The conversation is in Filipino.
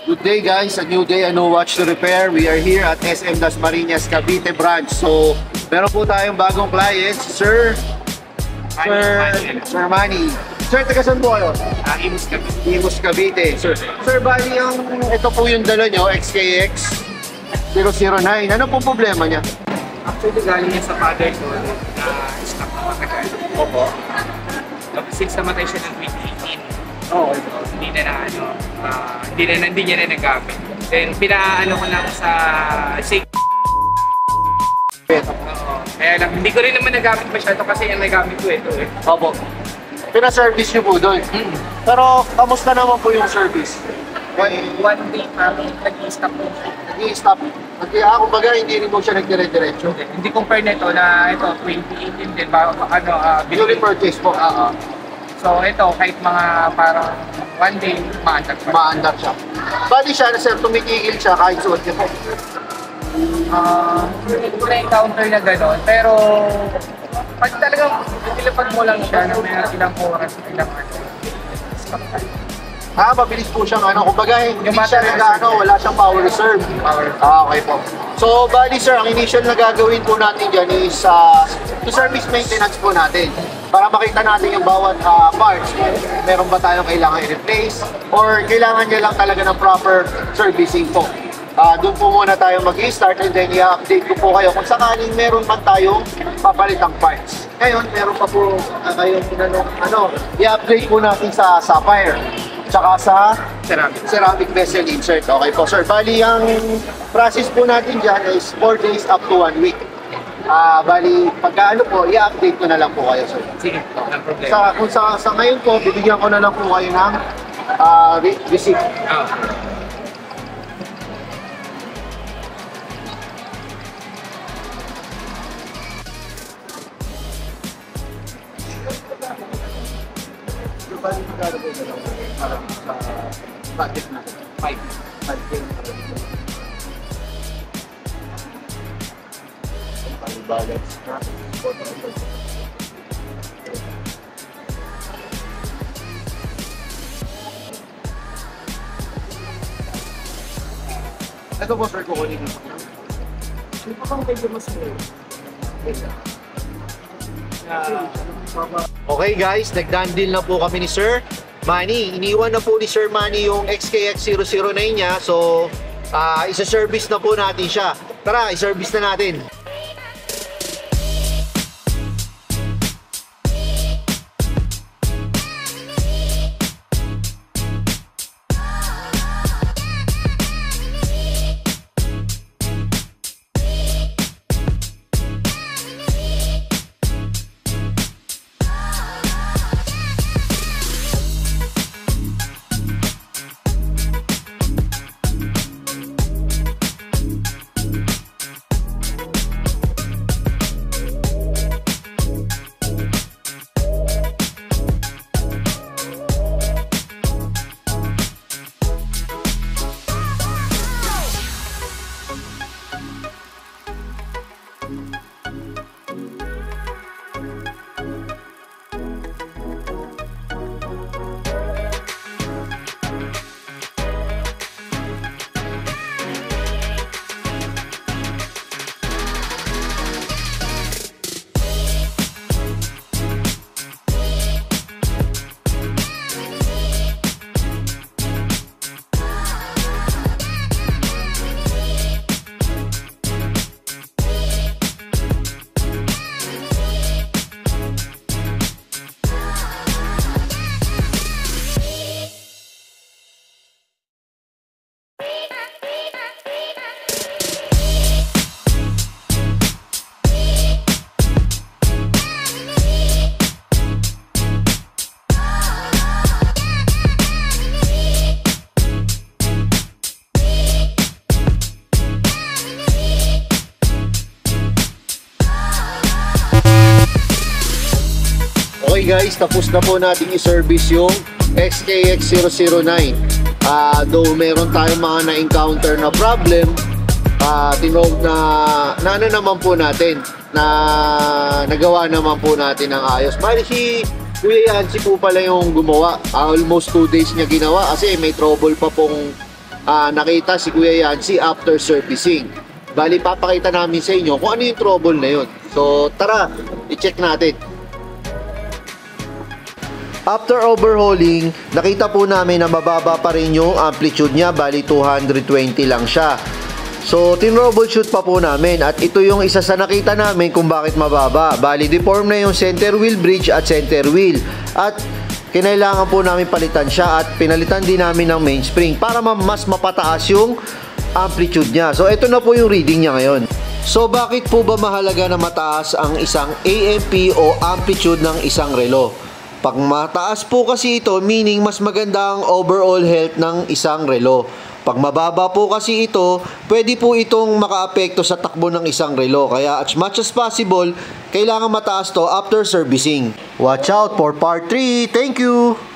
Good day guys, a new day, a new watch to repair. We are here at SM Dasmariñas, Cavite branch. So, meron po tayong bagong client, Sir Manny. Sir, taga saan po kayo? Imus Cavite. Imus Cavite. Sir, bali ito po yung dala nyo, XKX 009. Ano po problema niya? Actually, galing yan sa father ko na stock na matagal. Opo. Tapos since namatay siya ng 2018, Oo. hindi niya na nagamit. Then, pinaano ko lang sa safe. Oo. Kaya lang, hindi ko rin naman nagamit masyado kasi yung nagamit ko ito eh. Opo. Pina-service nyo po doon. Pero, kamusta naman po yung service? One day kami nag-i-stop po. I-stop. Kaya kumbaga, hindi rin po siya nagdire-diretso. Hindi compare nito na ito, 2018 din ba, Newly purchase po. Oo. So ito, kahit mga parang one day, maandag pa. Maandar siya. Bali siya, sir, tumitigil siya kahit suot niya po. Hindi ko na-encounter na gano'n, pero pag talagang ilapag mo lang siya na may ilang oras, ilang stop time. Mabilis po siyang kumbaga, hindi Yung siya battery wala siyang power reserve. Okay po. So, bali sir, ang initial na gagawin po natin dyan is to service maintenance po natin. Para makita natin yung bawat parts, kung meron ba tayong kailangan i-replace or kailangan niya lang talaga ng proper servicing po. Doon po muna tayo mag-i-start and then i-update ko po kayo kung sakaling meron man tayong papalitang parts. Ngayon, meron pa po kayong i-update po natin sa Sapphire. Tsaka sa ceramic vessel insert. Okay po sir. Bali, ang process po natin dyan is 4 days up to 1 week. Bali, pagka po, i-update ko na lang po kayo sir. Sige, walang problema. Kung sa ngayon po, bibigyan ko na lang po kayo ng receipt. Bali, magkano po ito para sa budget natin? 5K para dito. Balance na. Ito po sir, kukunin nyo. Hindi pa kang medyo mas Okay guys, nag-done deal na po kami ni Sir Manny. Iniwan na po ni Sir Manny yung XKX 009 niya. So, isa-service na po natin siya. Tara, i-service na natin. Okay guys, tapos na po natin i-service yung XKX 009. Though meron tayong mga na-encounter na problem, tinawag na ano naman po natin, na nagawa naman po natin ng ayos. Bali si Kuya Yancy po pala yung gumawa. Almost 2 days niya ginawa kasi may trouble pa pong nakita si Kuya Yancy after servicing. Bali, papakita namin sa inyo kung ano yung trouble na yun. So, tara, i-check natin. After overhauling, nakita po namin na mababa pa rin yung amplitude niya, bali 220 lang siya. So, tin-troubleshoot pa po namin at ito yung isa sa nakita namin kung bakit mababa. Bali, deform na yung center wheel bridge at center wheel. At kinailangan po namin palitan siya at pinalitan din namin ng mainspring para mas mapataas yung amplitude niya. So, ito na po yung reading niya ngayon. So, bakit po ba mahalaga na mataas ang isang AMP o amplitude ng isang relo? Pag mataas po kasi ito, meaning mas maganda ang overall health ng isang relo. Pag mababa po kasi ito, pwede po itong makaapekto sa takbo ng isang relo. Kaya as much as possible, kailangan mataas to after servicing. Watch out for part 3. Thank you!